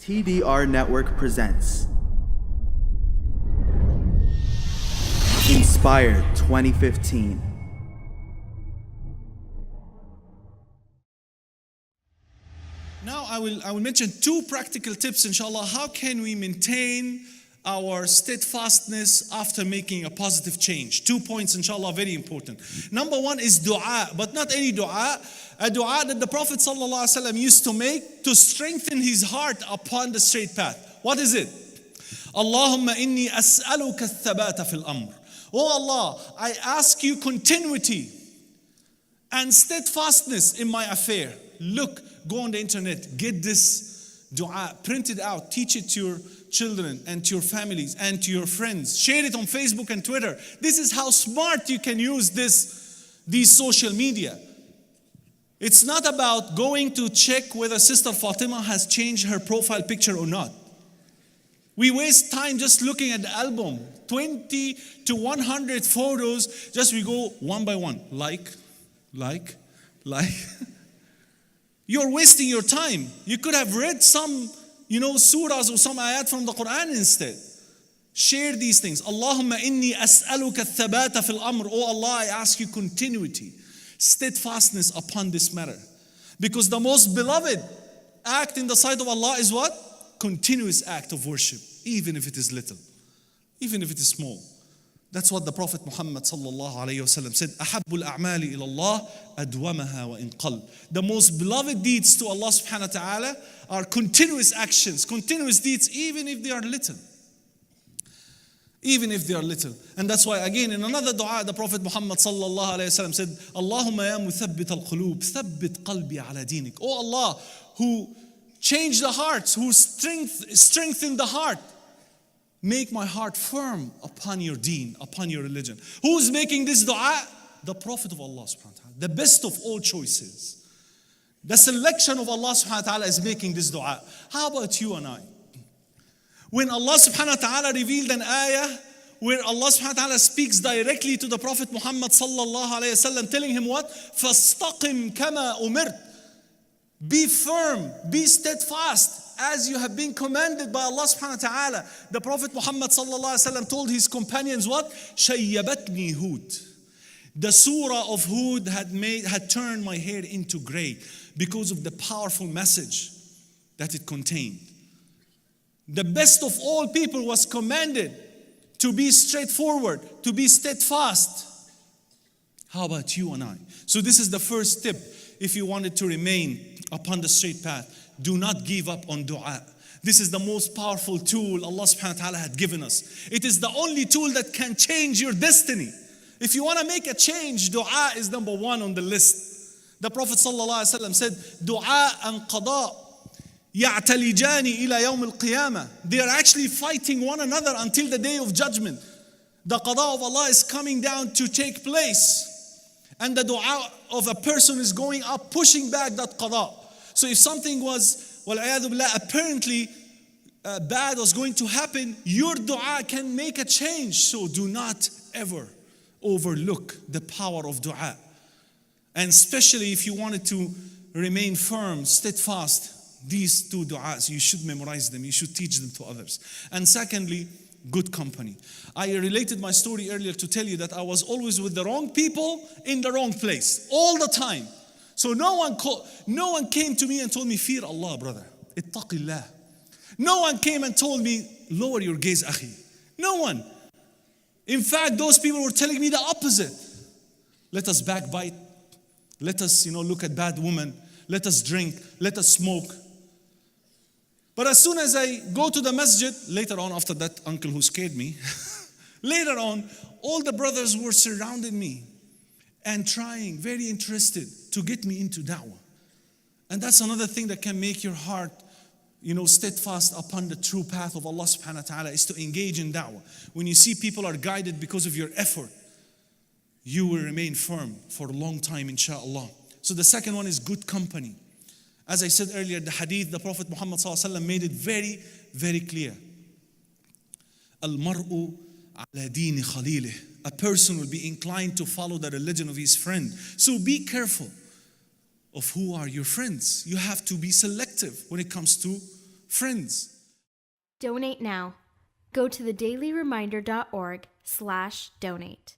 TDR Network presents Inspire 2015. Now I will mention two practical tips, inshallah. How can we maintain our steadfastness after making a positive change? 2 points, inshallah, very important. Number one is dua, but not any dua. A dua that the Prophet ﷺ used to make to strengthen his heart upon the straight path. What is it? Allahumma inni as'aluka al-thabata fil amr. Oh Allah, I ask you continuity and steadfastness in my affair. Look, go on the internet, get this dua, print it out, teach it to your children and to your families and to your friends. Share it on Facebook and Twitter. This is how smart you can use these social media. It's not about going to check whether Sister Fatima has changed her profile picture or not. We waste time just looking at the album. 20 to 100 photos, just we go one by one. Like. You're wasting your time. You could have read some, surahs or some ayat from the Quran instead. Share these things. Allahumma inni as'aluka al-thabata fil amr. Oh Allah, I ask you continuity, steadfastness upon this matter. Because the most beloved act in the sight of Allah is what? Continuous act of worship, even if it is little, even if it is small. That's what the Prophet Muhammad sallallahu alayhi wasallam said. Ahabbul a'mali ila Allah adwamaha wa in qal. The most beloved deeds to Allah subhanahu wa ta'ala are continuous actions, continuous deeds, even if they are little. Even if they are little. And that's why again in another dua the Prophet Muhammad sallallahu alayhi wasallam said, Allahumma ya muthabbit al-qulub, thabbit qalbi ala dinik. Oh Allah, who change the hearts, who strengthen the heart, make my heart firm upon your deen, upon your religion. Who's making this dua? The Prophet of Allah subhanahu wa ta'ala, the best of all choices. The selection of Allah subhanahu wa ta'ala is making this dua. How about you and I? When Allah subhanahu wa ta'ala revealed an ayah where Allah subhanahu wa ta'ala speaks directly to the Prophet Muhammad sallallahu alayhi wa sallam, telling him what? فَاسْتَقِمْ كَمَا أُمِرْتَ. Be firm, be steadfast, as you have been commanded by Allah subhanahu wa ta'ala. The Prophet Muhammad sallallahu alayhi wa sallam told his companions what? شَيَّبَتْنِي Hud. The surah of Hud had turned my hair into gray because of the powerful message that it contained. The best of all people was commanded to be straightforward, to be steadfast. How about you and I? So this is the first tip. If you wanted to remain upon the straight path, do not give up on dua. This is the most powerful tool Allah subhanahu wa ta'ala had given us. It is the only tool that can change your destiny. If you want to make a change, dua is number one on the list. The Prophet sallallahu alaihi wasallam said, dua and qada ya'talijani ila yawm al-qiyamah. They are actually fighting one another until the day of judgment. The qada of Allah is coming down to take place, and the dua of a person is going up, pushing back that qada. So if something was, wal-'iyadhu billah, apparently bad was going to happen, your dua can make a change. So do not ever overlook the power of dua. And especially if you wanted to remain firm, steadfast, these two du'as, you should memorize them, you should teach them to others. And secondly, good company. I related my story earlier to tell you that I was always with the wrong people in the wrong place, all the time. So no one came to me and told me, fear Allah, brother, ittaqillah. No one came and told me, lower your gaze, akhi. No one. In fact, those people were telling me the opposite. Let us backbite. Let us, look at bad women. Let us drink. Let us smoke. But as soon as I go to the masjid, later on after that uncle who scared me, later on, all the brothers were surrounding me and trying, very interested, to get me into da'wah. And that's another thing that can make your heart, steadfast upon the true path of Allah subhanahu wa ta'ala, is to engage in da'wah. When you see people are guided because of your effort, you will remain firm for a long time, inshallah. So the second one is good company. As I said earlier, the hadith, the Prophet Muhammad sallallahu alaihi wasallam made it very, very clear. Al-mar'u ala dini khalilih. A person will be inclined to follow the religion of his friend. So be careful of who are your friends. You have to be selective when it comes to friends. Donate now. Go to thedailyreminder.org/donate.